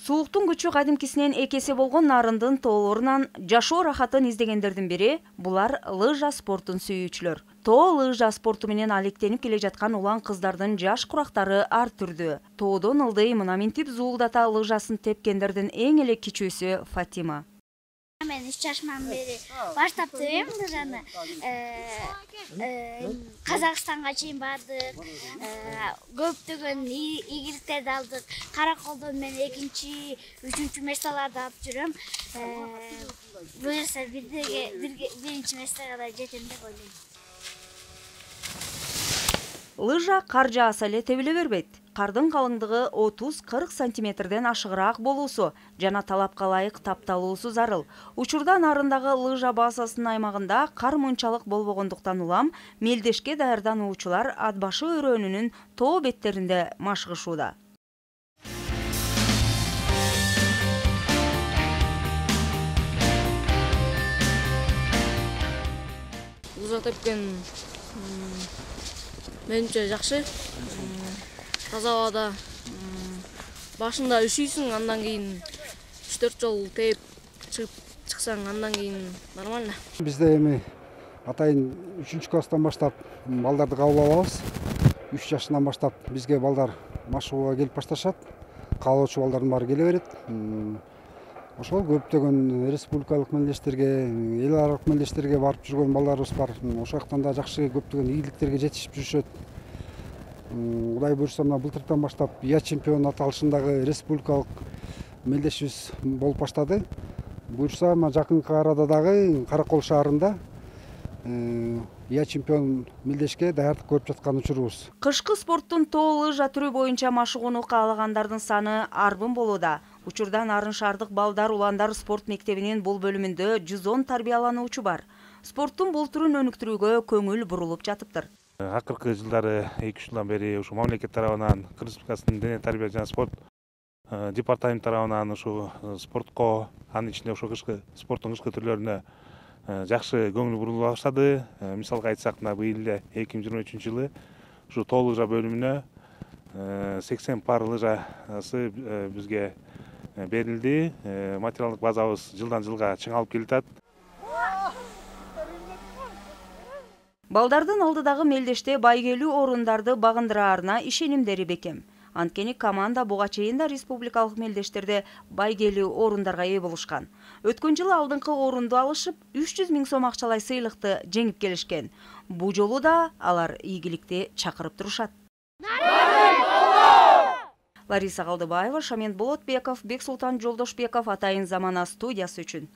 Сууктун күчү кадимкисинен экесе болгон нарындын тоолорунан жашоо рахатын издегендердин бири булар лыжа спортун сүйүүчүлөр. Тоо лыжа спорту менен алектенип келе жаткан улан кыздардын жаш курактары ар түрдүү. Тоодон ылдый мына минтип зуулдата лыжасын тепкендердин эң эле кичүүсү Фатима. Мен 3 жашыман бери баштап тебем лыжаны. Казакстанга чейин бардык. Көптөгөн ийгиликтерди алдык. Караколдон мен 2-чи, 3-чү месталарды алып жүрөм. Буюрса биринчи местага да жетем деп ойлойм. Лыжа кар жааса эле тебиле бербейт. Кардын калыңдыгы 30-40 сантиметрден ашыгыраак болуусу жана талапка ылайык тапталуусу зарыл. Учурда нарындагы лыжа базасынын аймагында кар мынчалык болбогондуктан улам мелдешке даярдануучулар ат башы өрөөнүнүн тоо беттеринде машыгышууда. Лыжа тепкен менимче жакшы. Таза абада башында üşүйсүң, андан кийин 3-4 жол тээп чыксаң, андан кийин нормально. Бизде эми атайын 3-класстан баштап балдарды кабыл алабыз. 3 жашынан баштап бизге балдар машыгууга келип башташат. Каалоочу балдардын баары келе берет. Ошол көптөгөн республикалык мелдештерге, эл аралык мелдештерге барып жүргөн балдарыбыз бар. Ошол жактан да жакшы көптөгөн ийгиликтерге жетишип жүрүшөт. Кудай буюрса, мына былтыртан баштап ИА чемпион аталышындагы республикалык мелдешибиз болуп баштады. Буюрса, жакынкы арада дагы Каракол шаарында ИА чемпион мелдешке даярдык көрүп жаткан учурубуз. Кышкы спорттун тоо лыжа түрү боюнча машыгууну каалагандардын саны арбын болууда. Учурда Нарын шаардык балдар уландар спорт мектебинин бул бөлүмүндө 110 тарбиялануучу бар. Спорттун бул түрүн өнүктүрүүгө көңүл бурулуп жатыптыр. Акыркы жылдары 2-3 жылдан бери ушу мамлекет тарабынан, Кыргыз Республикасынын дене тарбия жана спорт департамент тарабынан ушу спортко, анын ичинде ушу спорттун кышкы түрлөрүнө жакшы көңүл бурулуп баштады. Мисалга айтсак, быйыл эле 2023 жылы ушу тоо лыжа бөлүмүнө 80 пар лыжасы бизге берилди. Материалдык базабыз жылдан жылга чыңалып келатат. Балдардын алдыдагы мелдеште байгелүү орундарды багындыраарына ишенимдери бекем. Анткени команда буга чейин да республикалык мелдештерде байгелүү орундарга ээ болушкан. Өткөн жылы алдыңкы орунду алышып, 300 000 сом акчалай сыйлыкты жеңип келишкен. Бу жолу да алар ийгиликти чакырып турушат. Лариса Калдыбаева, Шамент Болотбеков, Бексултан Жолдошбеков, Атайын замана студиясы үчүн.